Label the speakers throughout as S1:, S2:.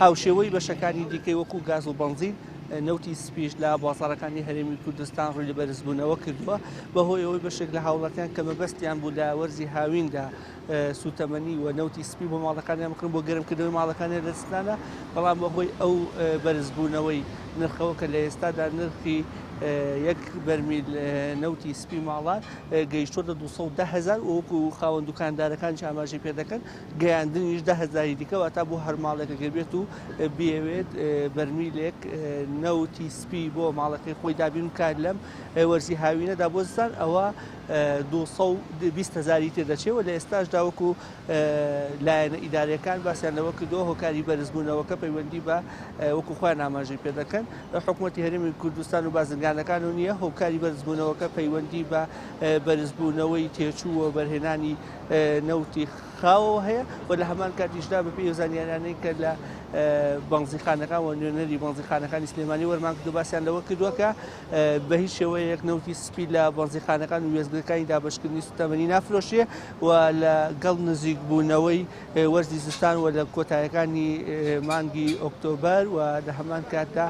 S1: هاوشێوەی بەشەکانی دیکەی وەکو گاز و بەنزین نەوتی سپیش لە بازاڕەکانی هەرێمی کوردستان ڕووی لە بەرزبوونەوە کردووە بەهۆی ئەوەی بەشێک لە هاوڵاتیان کە مەبەستیان بوو لە وەرزی هاویندا سوتەمەنی و نەوتی سپی بۆ ماڵەکانیان بکڕن بۆ گەرمکردنەوەی ماڵەکانی لە دەستانە بەڵام بەهۆی ئەو بەرزبوونەوەی نرخەوە کە لە ئێستادا نرخی یەک بەرمیل نەوتی سپی ماڵان گەیشتۆتە 210,000 وەکو خاوەن دوکاندارەکان ئاماژەی پێ دەکەن گەیاندنیش 10,000 دیکەوە تا بۆ هەر ماڵێکە گەبێت و بێوێت بەرمیلێک نەوتی سپی بۆ ماڵەکەی خۆی دابین کار لەم وەرزی هاوینەدا بۆ زستان ئەوە 220,000 تێدەچێتەوە لە ئێستاشدا وەکو لایەنە ئیدارەکان باسییان لەوە کردەوە هۆکاری بەرزبوونەوەکە پەیوەندی بە وەکو خۆیان ئاماژەی پێ دەکەن حکوومەتی هەرێمی کوردستان و بازرگانەکان و نییە هۆکاری بەرزبوونەوەکە پەیوەندی بە بەرزبوونەوەی تێچووە بەرهێنانی نەوتی خاوەوە هەیە و لە هەمان کاتیشدا بە پێی زانیارانەی کە لە بەنزیخانەکان و نوێنەری بەنزیخانەکانی سلێمانی وەرمان کردو باسییان لەوە کردووە کە بە هیچ شێوەیەک نەوتی سپی لە بەنزیخانەکان و وێستگەکانی دابەشکردنی سوتەمەنی نافرۆشیە و لەگەڵ نزیک بوونەوەی وەرزی زستان و لە کۆتاییەکانی مانگی ئۆکتۆبەر و لە هەمان کاتدا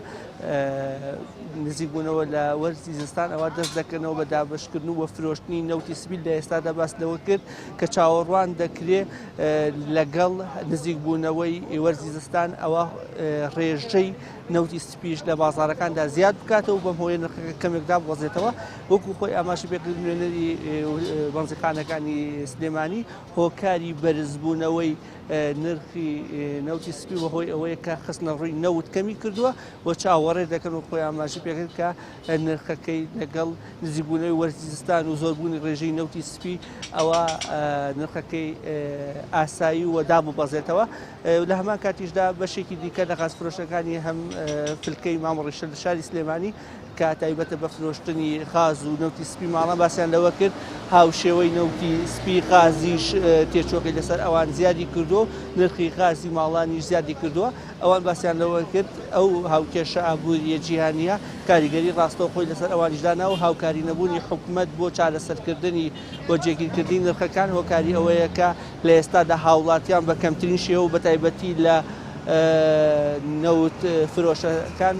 S1: نزیک بوونەوە لە وەرزی زستان ئەوە دەست دەکەنەوە بە دابشکردن و فرۆشتنی نەوتی سپی لە ئێستادا باس لەوە کرد کە چاوەڕوان دەکرێت لەگەڵ نزیک بوونەوەی وەرزی زستان ئەوە ڕێژەی نەوتی سپیش لە بازاڕەکاندا زیاد بکاتەوە بەم هۆیە نرخەکە کەمێکدا بوەزێتەوە وەکو خۆی ئاماژەی پێکرد نوێنەری بەنزیخانەکانی سلێمانی هۆکاری بەرزبوونەوەی نرخی نەوتی سپی بەهۆی ئەوەیە کە خستنە ڕووی نەوت کەمی کردووە و چاوەڕێ دەکەن و خۆی ئاماژەی پێکرد کە نرخەکەی لەگەڵ نزیکبوونەوەی وەرزی زستان و زۆربوونی ڕێژەی نەوتی سپی ئەوە نرخەکەی ئاسایی و داببەزێتەوە لە هەمان کاتیشدا بەشێکی دیکە لە غازفرۆشەکانی هەم فلکەی مامەڕیشە لە شاری سلێمانی کە تایبەتە بە فرۆشتنی غاز و نەوتی سپی ماڵان باسییان لەوە کرد هاوشێوەی نەوتی سپی غازیش تێچۆقی لەسەر ئەوان زیادی کردو نرخی غازی ماڵانیش زیادی کردووە ئەوان باسییان لەوە کرد ئەو هاوکێشە ئابووریە جیهانیە کاریگەری ڕاستەوخۆی لەسەر ئەوانیشدانا و هاوکاری نەبوونی حکوومەت بۆ چارەسەرکردنی بۆ جێگیرکردنی نرخەکان هۆکاری ئەوەیە کە لە ئێستادا هاوڵاتیان بە کەمترین شێوە و بە تایبەتی لە نەوت فرۆشەکان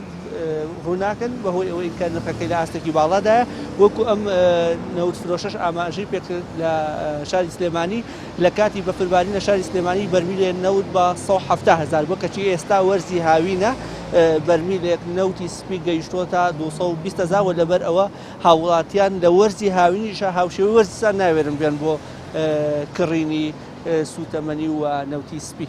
S1: ڕووناکەن بەهۆی ئەوەی کە نرخەکەی لە ئاستێکی باڵادایە وەکو ئەم نەوت فرۆشەش ئاماژەی پێکرد لە شاری سلێمانی لە کاتی بەفربانی لە شاری سلێمانی بەرمیلێ نەوت بە 170,000 بۆ کەچی ئێستا وەرزی هاوینە بەرمیلێک نەوتی سپی گەیشتۆتە 220,000 و لەبەر ئەوە هاوڵاتیان لە وەرزی هاوینیشە هاوشێوەی وەرزیسان ناوێرن بێن بۆ کڕینی سوتەمەنی و نەوتی سپی.